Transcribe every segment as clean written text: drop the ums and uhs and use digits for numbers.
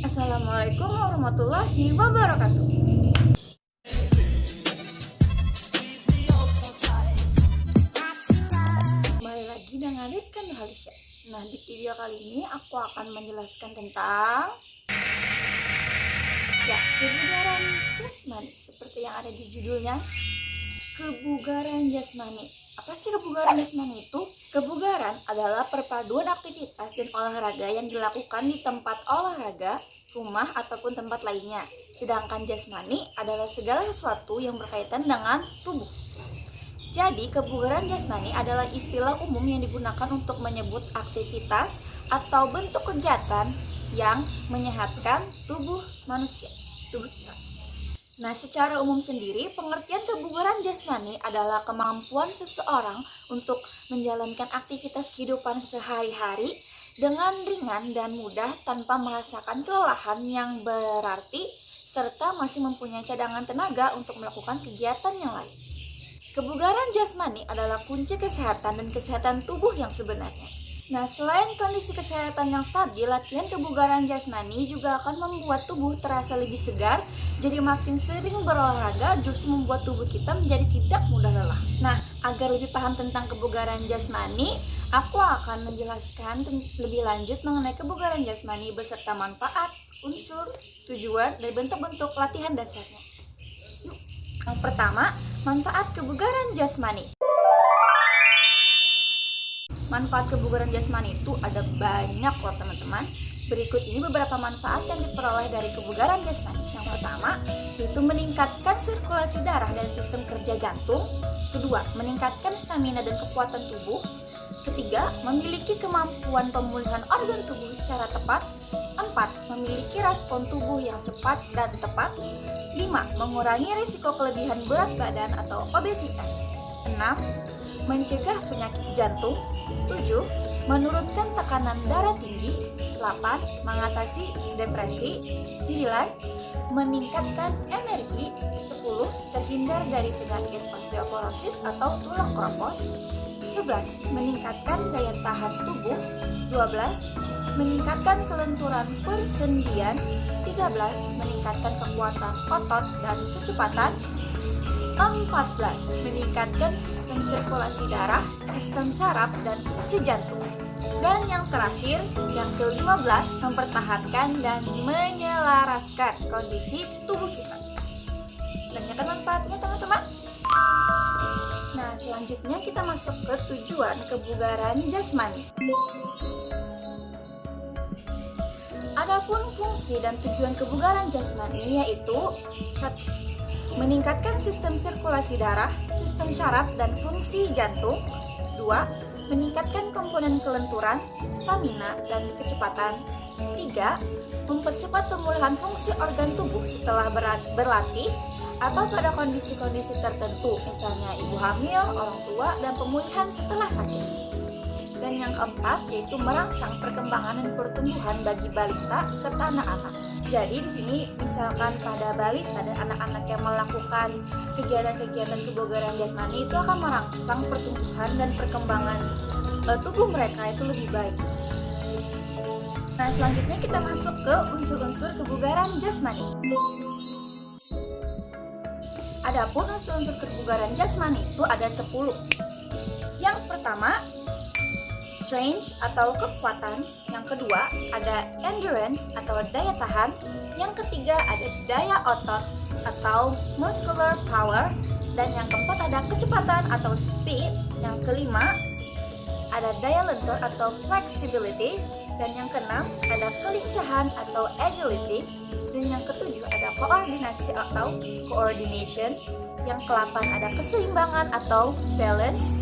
Assalamualaikum warahmatullahi wabarakatuh. Kembali lagi dengan Rizka Nurhalisya. Nah, di video kali ini aku akan menjelaskan tentang kebugaran jasmani seperti yang ada di judulnya. Kebugaran jasmani. Apa sih kebugaran jasmani itu? Kebugaran adalah perpaduan aktivitas dan olahraga yang dilakukan di tempat olahraga, rumah, ataupun tempat lainnya. Sedangkan jasmani adalah segala sesuatu yang berkaitan dengan tubuh. Jadi, kebugaran jasmani adalah istilah umum yang digunakan untuk menyebut aktivitas atau bentuk kegiatan yang menyehatkan tubuh manusia, tubuh kita. Nah, secara umum sendiri, pengertian kebugaran jasmani adalah kemampuan seseorang untuk menjalankan aktivitas kehidupan sehari-hari dengan ringan dan mudah tanpa merasakan kelelahan yang berarti, serta masih mempunyai cadangan tenaga untuk melakukan kegiatan yang lain. Kebugaran jasmani adalah kunci kesehatan dan kesehatan tubuh yang sebenarnya. Nah, selain kondisi kesehatan yang stabil, latihan kebugaran jasmani juga akan membuat tubuh terasa lebih segar. Jadi makin sering berolahraga justru membuat tubuh kita menjadi tidak mudah lelah. Nah, agar lebih paham tentang kebugaran jasmani, aku akan menjelaskan lebih lanjut mengenai kebugaran jasmani beserta manfaat, unsur, tujuan, dan bentuk-bentuk latihan dasarnya. Yang pertama, manfaat kebugaran jasmani. Manfaat kebugaran jasmani itu ada banyak loh teman-teman. Berikut ini beberapa manfaat yang diperoleh dari kebugaran jasmani. Yang pertama, yaitu meningkatkan sirkulasi darah dan sistem kerja jantung. Kedua, meningkatkan stamina dan kekuatan tubuh. Ketiga, memiliki kemampuan pemulihan organ tubuh secara tepat. 4. Memiliki respon tubuh yang cepat dan tepat. 5. Mengurangi risiko kelebihan berat badan atau obesitas. 6. Mencegah penyakit jantung. 7. Menurunkan tekanan darah tinggi. 8. Mengatasi depresi. 9. Meningkatkan energi. 10. Terhindar dari penyakit osteoporosis atau tulang keropos. 11. Meningkatkan daya tahan tubuh. 12. Meningkatkan kelenturan persendian. 13. Meningkatkan kekuatan otot dan kecepatan. 14. Meningkatkan sistem sirkulasi darah, sistem saraf, dan fungsi jantung. Dan yang terakhir, yang ke-15, mempertahankan dan menyelaraskan kondisi tubuh kita. Banyak manfaatnya teman-teman. Nah, selanjutnya kita masuk ke tujuan kebugaran jasmani. Adapun fungsi dan tujuan kebugaran jasmani yaitu 1. Meningkatkan sistem sirkulasi darah, sistem syaraf, dan fungsi jantung. 2. Meningkatkan komponen kelenturan, stamina, dan kecepatan. 3. Mempercepat pemulihan fungsi organ tubuh setelah berlatih atau pada kondisi-kondisi tertentu, misalnya ibu hamil, orang tua, dan pemulihan setelah sakit. Dan yang keempat yaitu merangsang perkembangan dan pertumbuhan bagi balita serta anak-anak. Jadi di sini misalkan pada balita dan anak-anak yang melakukan kegiatan-kegiatan kebugaran jasmani itu akan merangsang pertumbuhan dan perkembangan tubuh mereka itu lebih baik. Nah, selanjutnya kita masuk ke unsur-unsur kebugaran jasmani. Adapun unsur-unsur kebugaran jasmani itu ada 10. Yang pertama, strength atau kekuatan. Yang kedua ada endurance atau daya tahan. Yang ketiga ada daya otot atau muscular power. Dan yang keempat ada kecepatan atau speed. Yang kelima ada daya lentur atau flexibility. Dan yang keenam ada kelincahan atau agility. Dan yang ketujuh ada koordinasi atau coordination. Yang ke-8 ada keseimbangan atau balance.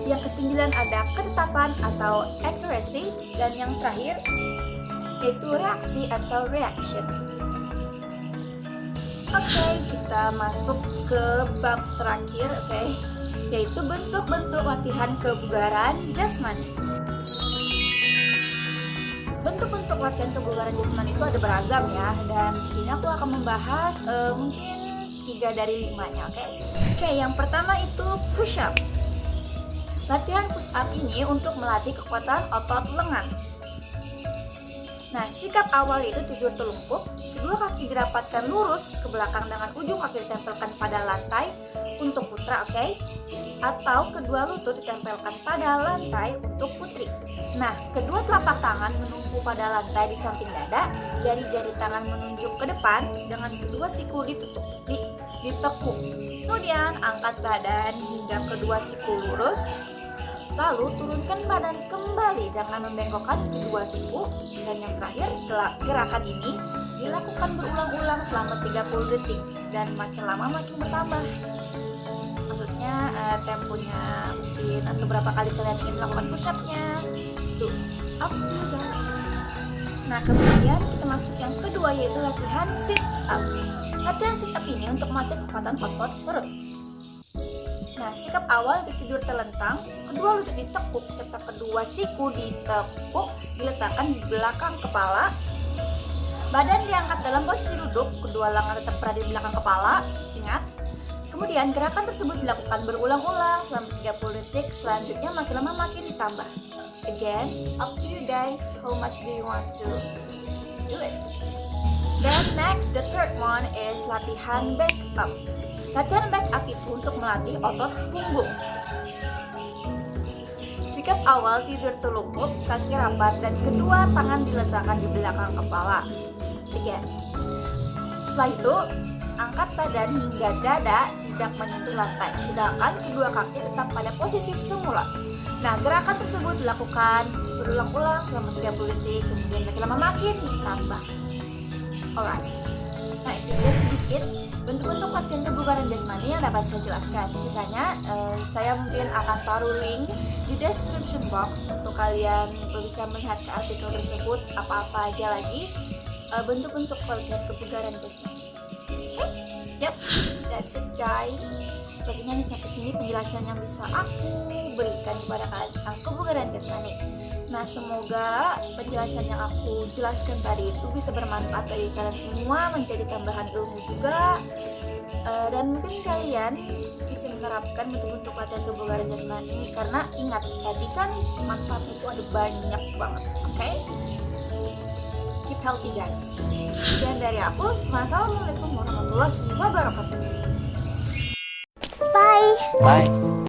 Yang ke-9 ada ketetapan atau accuracy. Dan yang terakhir yaitu reaksi atau reaction. Oke, kita masuk ke bab terakhir, yaitu bentuk-bentuk latihan kebugaran jasmani. Bentuk-bentuk latihan kebugaran jasmani itu ada beragam ya, dan di sini aku akan membahas mungkin 3 dari 5-nya, oke, yang pertama itu push up. Latihan push up ini untuk melatih kekuatan otot lengan. Nah, sikap awal yaitu tidur telungkup, kedua kaki dirapatkan lurus ke belakang dengan ujung kaki ditempelkan pada lantai untuk putra, oke? Atau kedua lutut ditempelkan pada lantai untuk putri. Nah, kedua telapak tangan menumpu pada lantai di samping dada, jari-jari tangan menunjuk ke depan dengan kedua siku ditekuk. Kemudian angkat badan hingga kedua siku lurus. Lalu turunkan badan kembali dengan membengkokkan kedua siku. Dan yang terakhir, gerakan ini dilakukan berulang-ulang selama 30 detik dan makin lama makin bertambah. Maksudnya temponya mungkin atau berapa kali kalian ingin melakukan push-up-nya itu up to you guys. Nah, kemudian kita masuk yang kedua yaitu latihan sit up. Latihan sit up ini untuk melatih kekuatan otot perut. Nah, sikap awal itu tidur telentang, kedua lutut ditekuk serta kedua siku ditekuk, diletakkan di belakang kepala. Badan diangkat dalam posisi duduk, kedua lengan tetap berada di belakang kepala. Ingat. Kemudian gerakan tersebut dilakukan berulang-ulang selama 30 detik, selanjutnya makin lama makin ditambah. Again, up to you guys, how much do you want to do it? Then next, the third one is latihan back up. Latihan back up itu untuk melatih otot punggung. Sikap awal tidur telungkup, kaki rapat dan kedua tangan diletakkan di belakang kepala. Again. Setelah itu, angkat badan hingga dada tidak menyentuh lantai, sedangkan kedua kaki tetap pada posisi semula. Nah, gerakan tersebut dilakukan berulang-ulang selama 30 detik, kemudian makin lama makin ditambah. Alright. Nah, itu dia sedikit bentuk-bentuk latihan kebugaran jasmani yang dapat saya jelaskan. Sisanya saya mungkin akan taruh link di description box untuk kalian bisa melihat ke artikel tersebut apa-apa aja lagi bentuk-bentuk latihan kebugaran jasmani. Oke? Yep, that's it guys. Sepertinya nih sampai sini penjelasan yang bisa aku berikan kepada kalian tentang kebugaran jasmani. Nah, semoga penjelasan yang aku jelaskan tadi itu bisa bermanfaat bagi kalian semua, menjadi tambahan ilmu juga. Dan mungkin kalian bisa menerapkan bentuk-bentuk latihan kebugaran jasmani, karena ingat tadi kan manfaatnya itu ada banyak banget. Oke? Keep healthy guys. Sekian dari aku. Wassalamualaikum warahmatullahi wabarakatuh. Bye.